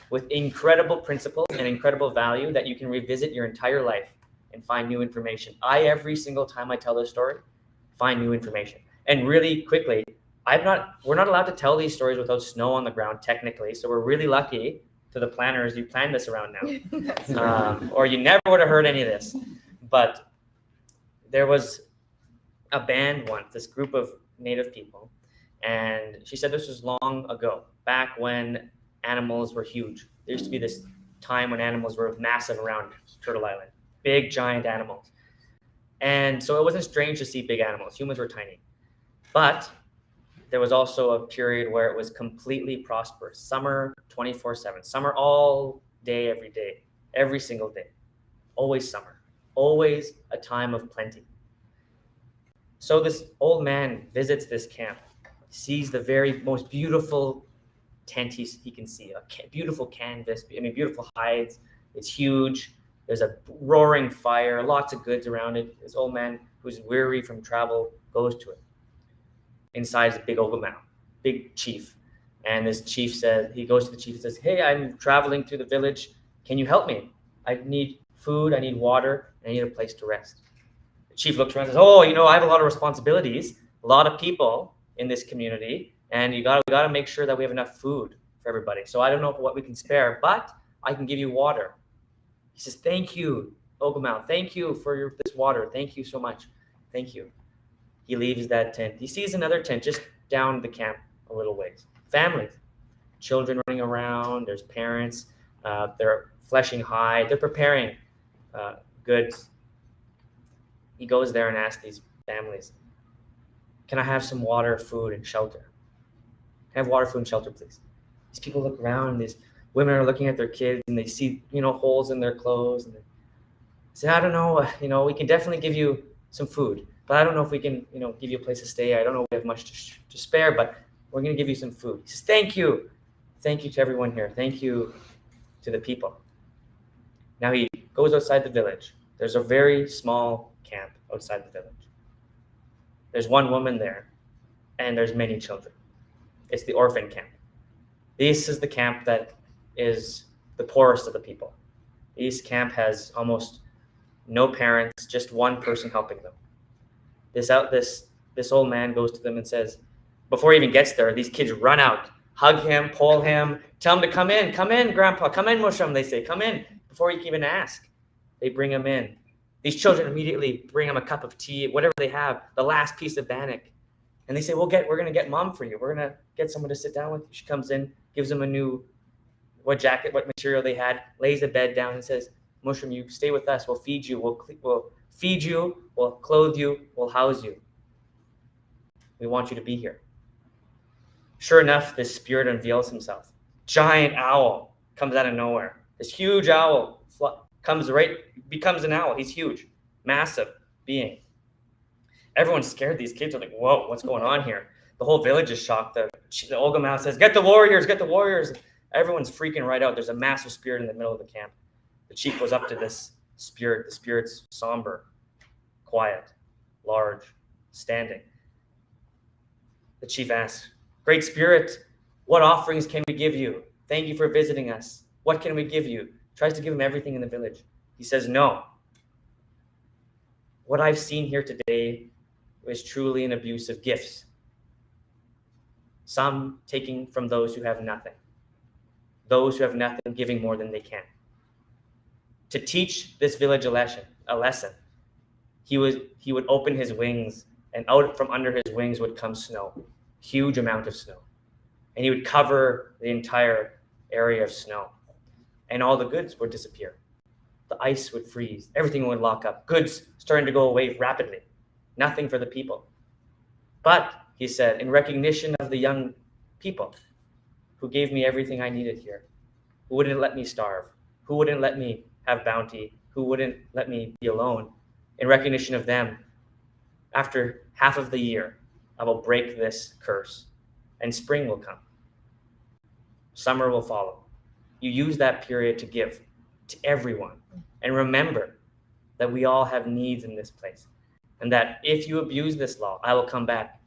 with incredible principles and incredible value that you can revisit your entire life and find new information. Every single time I tell this story, find new information. And really quickly, we're not allowed to tell these stories without snow on the ground technically. So we're really lucky to the planners you planned this around now. Or you never would have heard any of this. But there was a band once, this group of Native people, and she said this was long ago, back when animals were huge. There used to be this time when animals were massive around Turtle Island, big giant animals. And so it wasn't strange to see big animals. Humans were tiny. But there was also a period where it was completely prosperous. Summer 24/7, summer all day, every single day, always summer, always a time of plenty. So this old man visits this camp, sees the very most beautiful tent he can see, beautiful canvas, beautiful hides. It's huge. There's a roaring fire, lots of goods around it. This old man who's weary from travel goes to it. Inside is a big ogumau, big chief. And this chief he goes to the chief and says, "Hey, I'm traveling through the village. Can you help me? I need food, I need water, I need a place to rest." The chief looks around and says, "Oh, I have a lot of responsibilities, a lot of people in this community. And we gotta make sure that we have enough food for everybody. So I don't know what we can spare, but I can give you water. He says, thank you, Ogumau. Thank you for this water. Thank you so much. Thank you. He leaves that tent. He sees another tent just down the camp a little ways. Families, children running around. There's parents. They're fleshing hide. They're preparing goods. He goes there and asks these families, can I have some water, food, and shelter? Can I have water, food, and shelter, please? These people look around, and these women are looking at their kids, and they see, holes in their clothes. And they say, I don't know, we can definitely give you some food, but I don't know if we can, give you a place to stay. I don't know if we have much to spare, but we're going to give you some food. He says, thank you. Thank you to everyone here. Thank you to the people. Now he goes outside the village. There's a very small camp outside the village. There's one woman there, and there's many children. It's the orphan camp. This is the camp that is the poorest of the people. This camp has almost no parents, just one person helping them. This old man goes to them and says, before he even gets there, these kids run out, hug him, pull him, tell him to come in, grandpa, come in, Musham, they say, come in, before he can even ask. They bring him in. These children immediately bring him a cup of tea, whatever they have, the last piece of bannock. And they say, we're going to get mom for you. We're going to get someone to sit down with you. She comes in, gives him a new, what material they had, lays the bed down and says, Mushroom, you stay with us. We'll feed you. We'll feed you. We'll clothe you. We'll house you. We want you to be here. Sure enough, this spirit unveils himself. Giant owl comes out of nowhere. This huge owl becomes an owl. He's huge, massive being. Everyone's scared. These kids are like, whoa, what's going on here? The whole village is shocked. The Ogumau says, get the warriors, get the warriors. Everyone's freaking right out. There's a massive spirit in the middle of the camp. The chief goes up to this spirit. The spirit's somber, quiet, large, standing. The chief asks, Great Spirit, what offerings can we give you? Thank you for visiting us. What can we give you? Tries to give him everything in the village. He says, no. What I've seen here today is truly an abuse of gifts. Some taking from those who have nothing. Those who have nothing giving more than they can. To teach this village a lesson, he would open his wings, and out from under his wings would come snow, huge amount of snow. And he would cover the entire area of snow. And all the goods would disappear. The ice would freeze. Everything would lock up. Goods starting to go away rapidly. Nothing for the people. But, he said, in recognition of the young people who gave me everything I needed here, who wouldn't let me starve, who wouldn't let me have bounty, who wouldn't let me be alone, in recognition of them, after half of the year, I will break this curse, and spring will come. Summer will follow. You use that period to give to everyone. And remember that we all have needs in this place. And that if you abuse this law, I will come back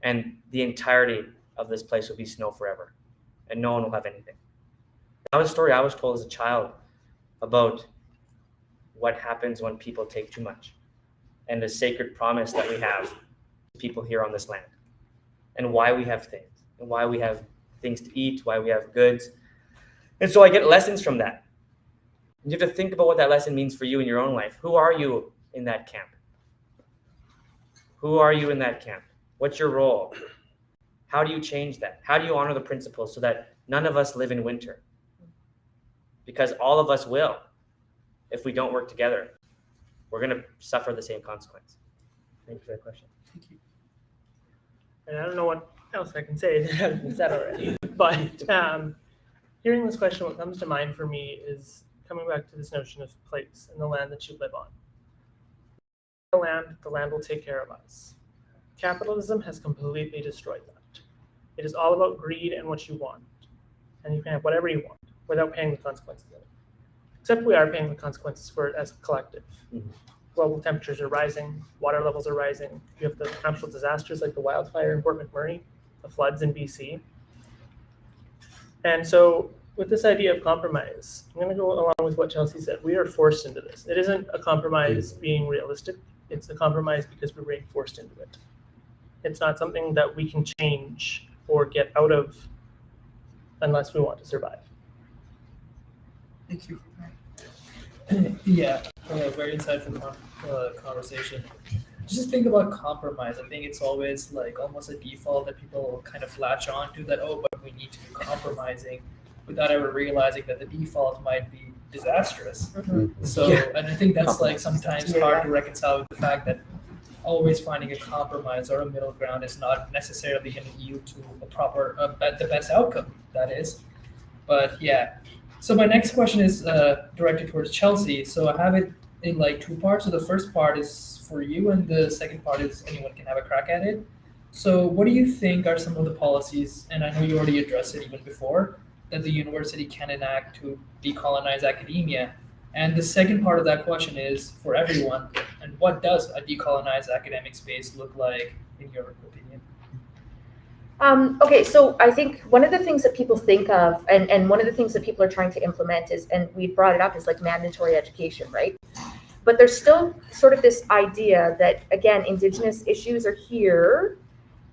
and the entirety of this place will be snow forever. And no one will have anything. That was a story I was told as a child about what happens when people take too much. And the sacred promise that we have to people here on this land. And why we have things. And why we have things to eat, why we have goods. And so I get lessons from that. You have to think about what that lesson means for you in your own life. Who are you in that camp? Who are you in that camp? What's your role? How do you change that? How do you honor the principles so that none of us live in winter? Because all of us will if we don't work together. We're going to suffer the same consequence. Thank you for that question. Thank you. And I don't know what else I can say that hasn't been said already. But hearing this question, what comes to mind for me is coming back to this notion of place and the land that you live on. The land will take care of us. Capitalism has completely destroyed that. It is all about greed and what you want. And you can have whatever you want without paying the consequences of it. Except we are paying the consequences for it as a collective. Mm-hmm. Global temperatures are rising, water levels are rising. You have the natural disasters like the wildfire in Fort McMurray, the floods in BC. And so with this idea of compromise, I'm going to go along with what Chelsea said. We are forced into this. It isn't a compromise being realistic. It's a compromise because we're being forced into it. It's not something that we can change or get out of unless we want to survive. Thank you. Yeah, very insightful conversation. Just think about compromise. I think it's always like almost a default that people kind of latch on to that, oh, but we need to be compromising without ever realizing that the default might be disastrous. So, and I think that's like sometimes hard to reconcile with the fact that always finding a compromise or a middle ground is not necessarily going to yield to a proper, the best outcome, that is. But yeah. So my next question is directed towards Chelsea. So I have it in like two parts. So the first part is for you, and the second part is anyone can have a crack at it. So what do you think are some of the policies, and I know you already addressed it even before, that the university can enact to decolonize academia? And the second part of that question is for everyone, and what does a decolonized academic space look like in your opinion? Okay, so I think one of the things that people think of, and one of the things that people are trying to implement is, and we brought it up, is like mandatory education, right? But there's still sort of this idea that, again, Indigenous issues are here,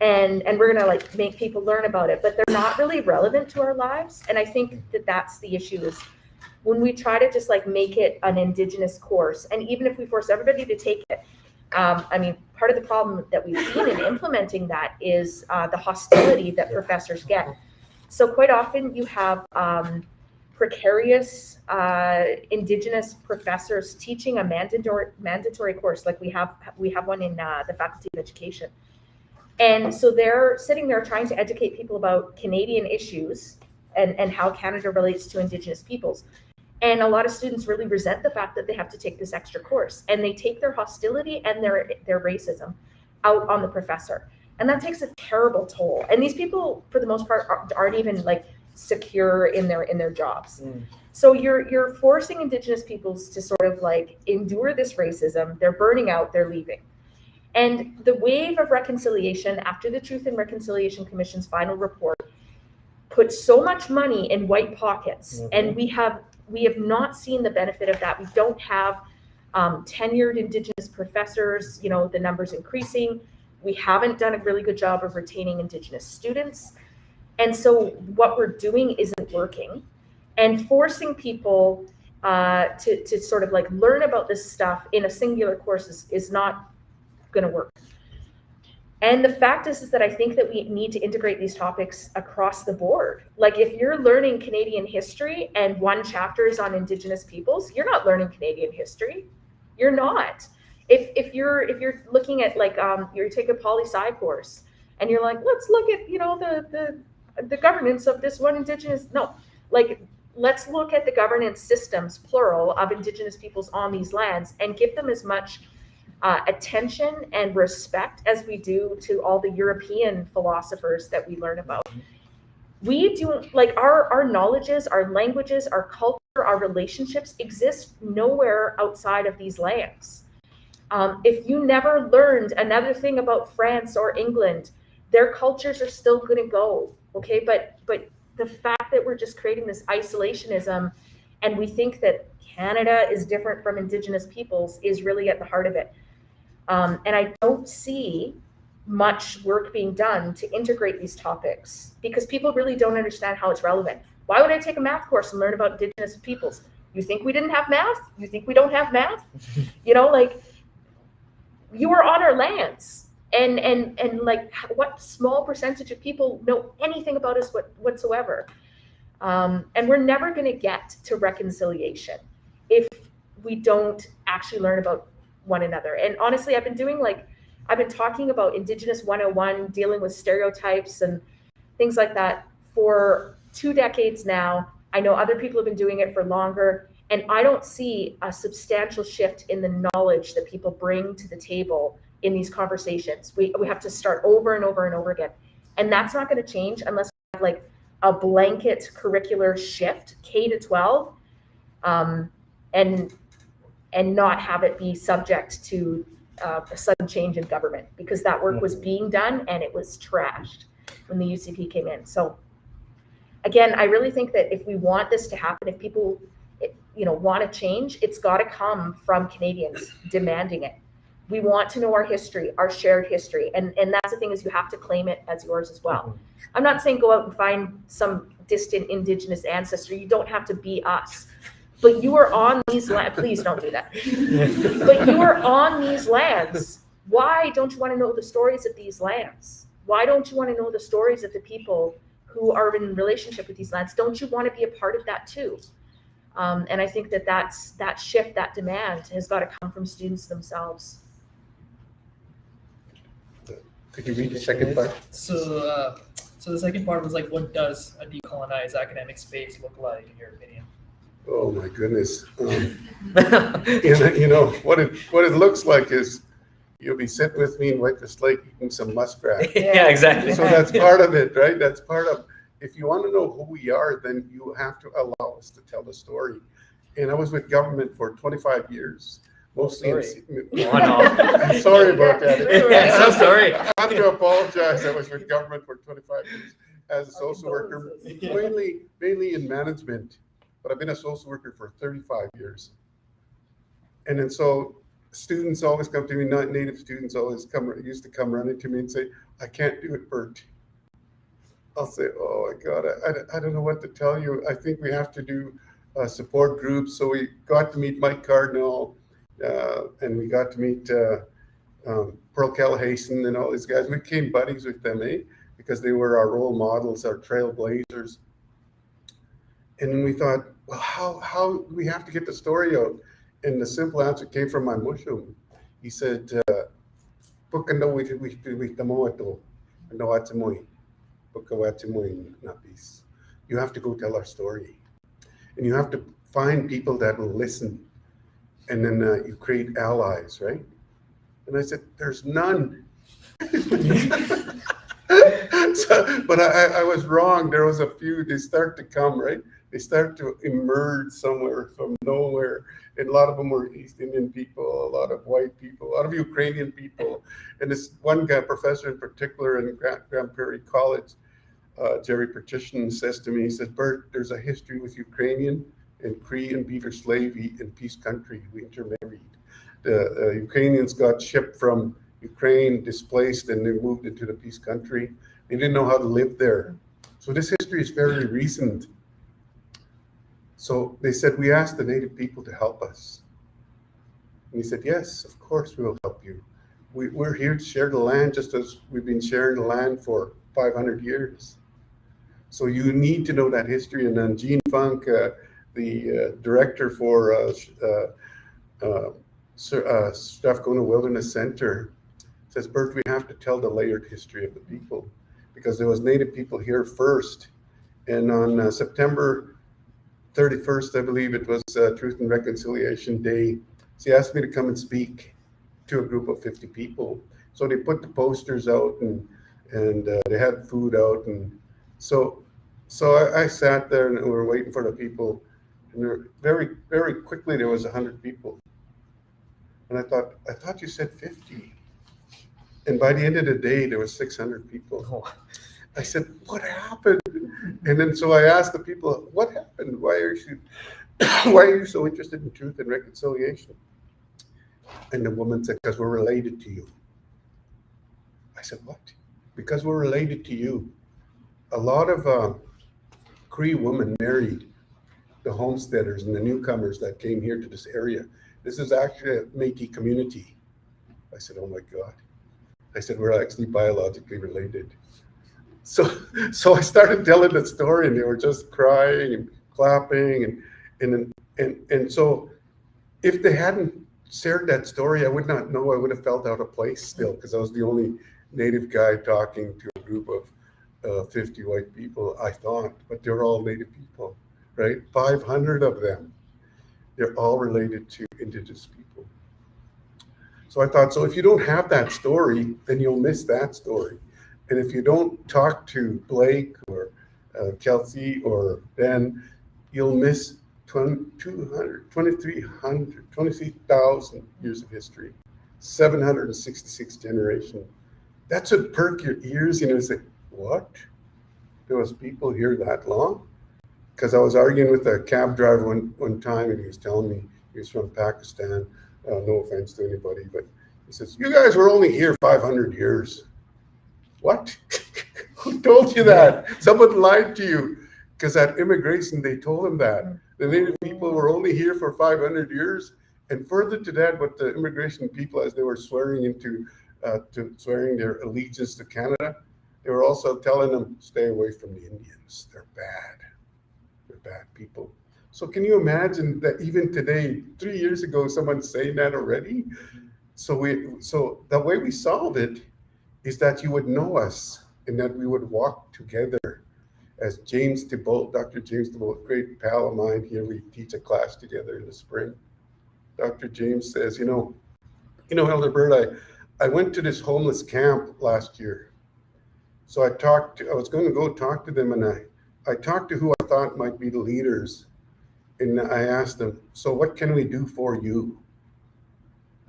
and we're gonna like make people learn about it, but they're not really relevant to our lives. And I think that that's the issue, is when we try to just like make it an Indigenous course, and even if we force everybody to take it, I mean, part of the problem that we've seen in implementing that is the hostility that professors get. So quite often you have precarious Indigenous professors teaching a mandatory course, like we have one in the Faculty of Education. And so they're sitting there trying to educate people about Canadian issues and how Canada relates to Indigenous peoples. And a lot of students really resent the fact that they have to take this extra course, and they take their hostility and their racism out on the professor. And that takes a terrible toll. And these people, for the most part, aren't even like secure in their jobs. So you're forcing Indigenous peoples to sort of like endure this racism. They're burning out, they're leaving. And the wave of reconciliation after the Truth and Reconciliation Commission's final report put so much money in white pockets, and we have not seen the benefit of that. We don't have tenured Indigenous professors, the numbers increasing. We haven't done a really good job of retaining Indigenous students. And so what we're doing isn't working. And forcing people to sort of like learn about this stuff in a singular course is not going to work. And the fact is that I think that we need to integrate these topics across the board. Like if you're learning Canadian history and one chapter is on Indigenous peoples, you're not learning Canadian history. You're not. If you're looking at like you take a poli-sci course and you're like, let's look at the governance of this one Indigenous. No, like let's look at the governance systems, plural, of Indigenous peoples on these lands and give them as much attention and respect as we do to all the European philosophers that we learn about. We do, like our knowledges, our languages, our culture, our relationships exist nowhere outside of these lands. If you never learned another thing about France or England, their cultures are still going to go, okay? But the fact that we're just creating this isolationism and we think that Canada is different from Indigenous peoples is really at the heart of it. And I don't see much work being done to integrate these topics because people really don't understand how it's relevant. Why would I take a math course and learn about Indigenous peoples? You think we didn't have math? You think we don't have math? Like you are on our lands, and like what small percentage of people know anything about us whatsoever? And we're never going to get to reconciliation if we don't actually learn about one another. And honestly, I've been talking about Indigenous 101, dealing with stereotypes and things like that for 2 decades now. I know other people have been doing it for longer, and I don't see a substantial shift in the knowledge that people bring to the table in these conversations. We have to start over and over and over again. And that's not going to change unless we have like a blanket curricular shift, K to 12, and not have it be subject to a sudden change in government, because that work was being done and it was trashed when the UCP came in. So again, I really think that if we want this to happen, if people want to change, it's got to come from Canadians demanding it. We want to know our history, our shared history. And that's the thing, is you have to claim it as yours as well. I'm not saying go out and find some distant Indigenous ancestor. You don't have to be us. But you are on these lands. Please don't do that. But you are on these lands. Why don't you want to know the stories of these lands? Why don't you want to know the stories of the people who are in relationship with these lands? Don't you want to be a part of that too? And I think that shift, that demand has got to come from students themselves. Could you read the second part? So the second part was like, what does a decolonized academic space look like in your opinion? Oh my goodness. What it looks like is you'll be sitting with me in Whitefish Lake eating some muskrat. Yeah, exactly. So that's part of it, right? That's part of, if you want to know who we are, then you have to allow us to tell the story. And I was with government for 25 years, mostly Oh, I'm sorry about that. Yeah, so sorry. I have to apologize. I was with government for 25 years as a social worker, mainly in management, but I've been a social worker for 35 years. And then so students always come to me, not native students used to come running to me and say, I can't do it, Bert. I'll say, oh my God, I don't know what to tell you. I think we have to do support groups. So we got to meet Mike Cardinal, and we got to meet Pearl Callahayson and all these guys. We became buddies with them, because they were our role models, our trailblazers. And then we thought, well, how do we have to get the story out? And the simple answer came from my mushroom. He said, you have to go tell our story. And you have to find people that will listen. And then you create allies, right? And I said, there's none. But I was wrong. There was a few. They start to come, right? They start to emerge somewhere from nowhere. And a lot of them were East Indian people, a lot of white people, a lot of Ukrainian people. And this one guy, professor in particular in Grand Prairie College, Jerry Partition, says to me, he says, Bert, there's a history with Ukrainian and Cree and Beaver Slavey in peace country. We intermarried. The Ukrainians got shipped from Ukraine, displaced, and they moved into the peace country. They didn't know how to live there. So this history is very recent. So they said, we asked the native people to help us. And he said, yes, of course we will help you. We're here to share the land just as we've been sharing the land for 500 years. So you need to know that history. And then Gene Funk, the director for Strathcona Wilderness Center, says, Bert, we have to tell the layered history of the people, because there was native people here first. And on September 31st, I believe it was Truth and Reconciliation Day, she asked me to come and speak to a group of 50 people. So they put the posters out and they had food out. And so I sat there and we were waiting for the people. And there, very, very quickly, there was 100 people. And I thought you said 50. And by the end of the day, there was 600 people. I said, what happened? And then so I asked the people, what happened? Why are you so interested in truth and reconciliation? And the woman said, because we're related to you. I said, what? Because we're related to you. A lot of Cree women married the homesteaders and the newcomers that came here to this area. This is actually a Métis community. I said, oh my God. I said, we're actually biologically related. So I started telling the story, and they were just crying and clapping, and so if they hadn't shared that story, I would not know. I would have felt out of place still, because I was the only native guy talking to a group of 50 white people, I thought, but they're all native people, right? 500 of them. They're all related to Indigenous people. So I thought, so if you don't have that story, then you'll miss that story. And if you don't talk to Blake or Kelsey or Ben, you'll miss 23,000 years of history, 766 generations. That should perk your ears, say, what? There was people here that long? Because I was arguing with a cab driver one time, and he was telling me he was from Pakistan. No offense to anybody, but He says, "You guys were only here 500 years." What? Who told you that? Someone lied to you. Because at immigration, they told him that. The Native people were only here for 500 years. And further to that, what the immigration people, as they were swearing swearing their allegiance to Canada, they were also telling them, stay away from the Indians. They're bad. They're bad people. So can you imagine that even today, 3 years ago, someone's saying that already? So the way we solve it is that you would know us and that we would walk together. As James Thibault, Dr. James Thibault, great pal of mine here, we teach a class together in the spring. Dr. James says, you know, Elder Bird, I went to this homeless camp last year. So I was going to go talk to them, and I talked to who I thought might be the leaders. And I asked them, so what can we do for you?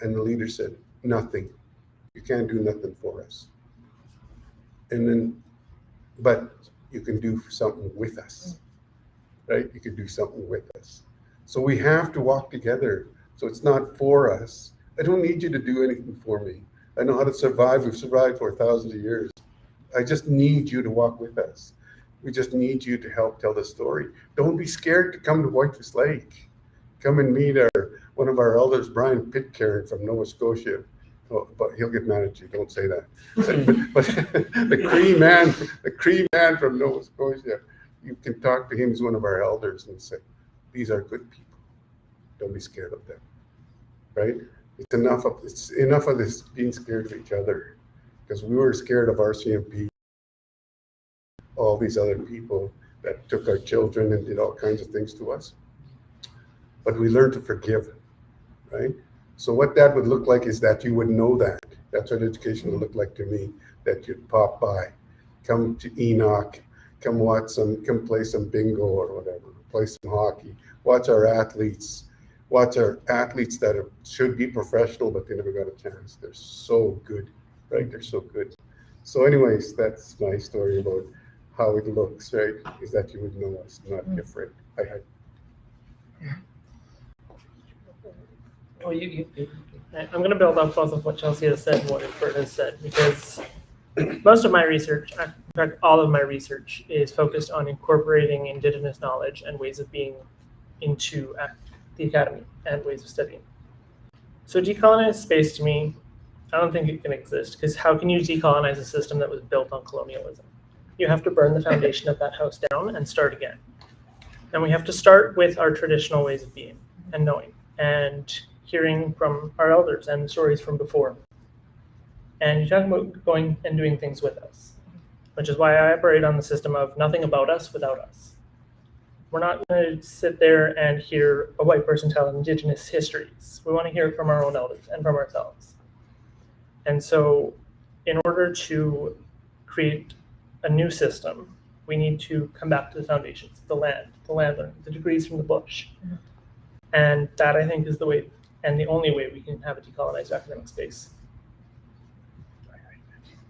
And the leader said, nothing. You can't do nothing for us. And then, but you can do something with us, right? You can do something with us. So we have to walk together. So it's not for us. I don't need you to do anything for me. I know how to survive. We've survived for thousands of years. I just need you to walk with us. We just need you to help tell the story. Don't be scared to come to Whitefish Lake. Come and meet one of our elders, Brian Pitcairn from Nova Scotia. Oh, but he'll get mad at you. Don't say that. But the Cree man from Nova Scotia, you can talk to him. He's one of our elders and say, these are good people. Don't be scared of them, right? It's enough of this being scared of each other, because we were scared of RCMP, all these other people that took our children and did all kinds of things to us. But we learned to forgive, right? So what that would look like is that you would know that. That's what education would look like to me, that you'd pop by, come to Enoch, come play some bingo or whatever, play some hockey, watch our athletes that should be professional, but they never got a chance. They're so good, right? They're so good. So anyways, that's my story about how it looks, right? Is that you would know us, not different. Well, I'm going to build off both of what Chelsea has said and what Bert has said, because most of my research, in fact, all of my research, is focused on incorporating Indigenous knowledge and ways of being into the academy and ways of studying. So decolonized space, to me, I don't think it can exist, because how can you decolonize a system that was built on colonialism? You have to burn the foundation of that house down and start again. And we have to start with our traditional ways of being and knowing and hearing from our elders and stories from before. And you talk about going and doing things with us, which is why I operate on the system of nothing about us without us. We're not going to sit there and hear a white person tell Indigenous histories. We want to hear it from our own elders and from ourselves. And so in order to create a new system, we need to come back to the foundations, the land learning, the degrees from the bush. Mm-hmm. And that, I think, is the way and the only way we can have a decolonized academic space.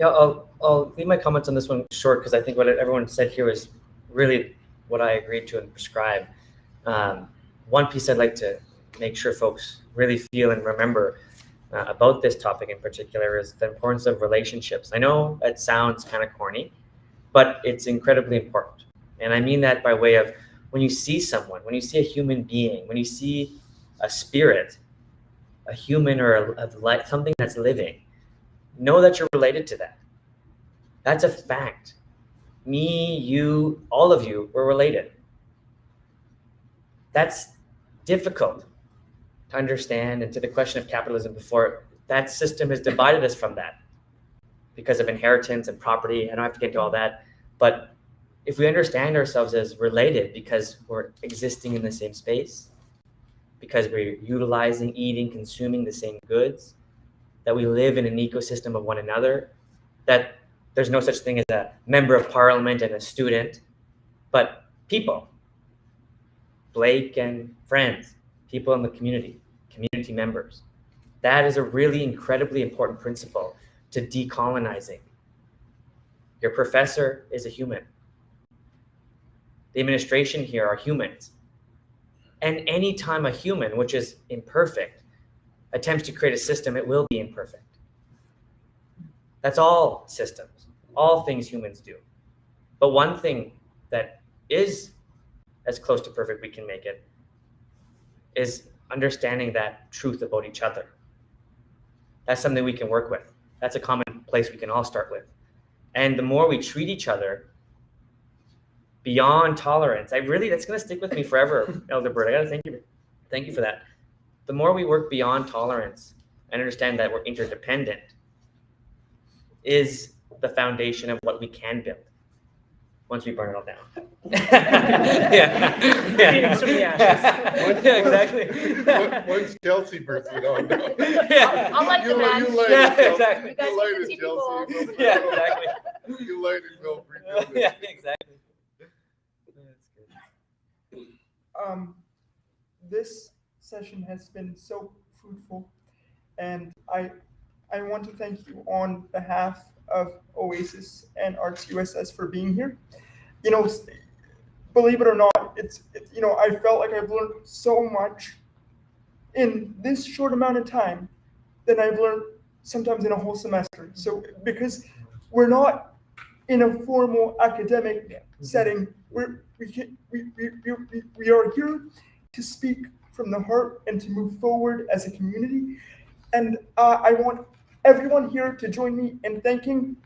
Yeah, I'll leave my comments on this one short, because I think what everyone said here is really what I agreed to and prescribe. One piece I'd like to make sure folks really feel and remember about this topic in particular is the importance of relationships. I know it sounds kind of corny, but it's incredibly important. And I mean that by way of when you see someone, when you see a human being, when you see a spirit, a human or something that's living, know that you're related to that. That's a fact. Me, you, all of you, we're related. That's difficult to understand. And to the question of capitalism before, that system has divided us from that because of inheritance and property. I don't have to get into all that. But if we understand ourselves as related because we're existing in the same space, because we're utilizing, eating, consuming the same goods, that we live in an ecosystem of one another, that there's no such thing as a member of parliament and a student, but people, Blake and friends, people in the community members. That is a really incredibly important principle to decolonizing. Your professor is a human. The administration here are humans. And anytime a human, which is imperfect, attempts to create a system, it will be imperfect. That's all systems, all things humans do. But one thing that is as close to perfect we can make it is understanding that truth about each other. That's something we can work with. That's a common place we can all start with. And the more we treat each other beyond tolerance, that's going to stick with me forever, Elder Bird. I got to thank you for that. The more we work beyond tolerance and understand that we're interdependent is the foundation of what we can build once we burn it all down. Yeah. Phoenix from the ashes. Yeah, exactly. Once Chelsea burns it all down. Yeah. I'll light the match. You light Yeah, it, Chelsea. exactly. You guys You light can it, see Chelsea. people. Yeah, exactly. You light it, we'll rebuild it. Yeah, exactly. That's good. This session has been so fruitful, and I want to thank you on behalf of OASIS and Arts USS for being here. You know, believe it or not, I felt like I've learned so much in this short amount of time than I've learned sometimes in a whole semester. So because we're not in a formal academic setting, we are here to speak from the heart and to move forward as a community. And I want everyone here to join me in thanking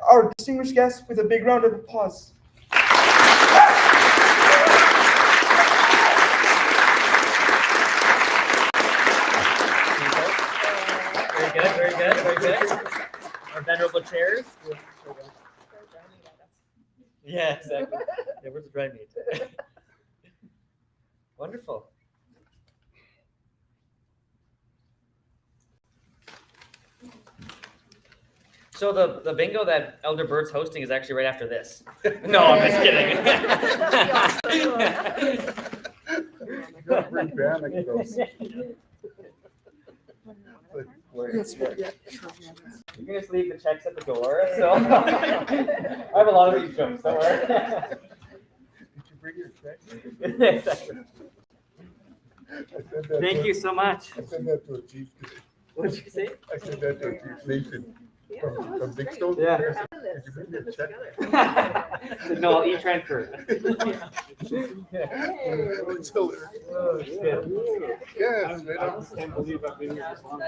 our distinguished guests with a big round of applause. Very good. Our venerable chairs. Yeah, exactly. Yeah, where's the dry meat? Wonderful. So the bingo that Elder Bird's hosting is actually right after this. No, I'm just kidding. You gotta bring back anecdotes. You can just leave the checks at the door. So I have a lot of these jokes. Don't worry. Did you bring your check? Exactly. Thank you so much. I said that to a chief today. What did you say? I said that to a chief Nathan from Big Stone. Yeah. Did you bring your check? No, I'll e-transfer. It's hilarious. Oh, shit. Yes, right on. I can't believe I've been here this long.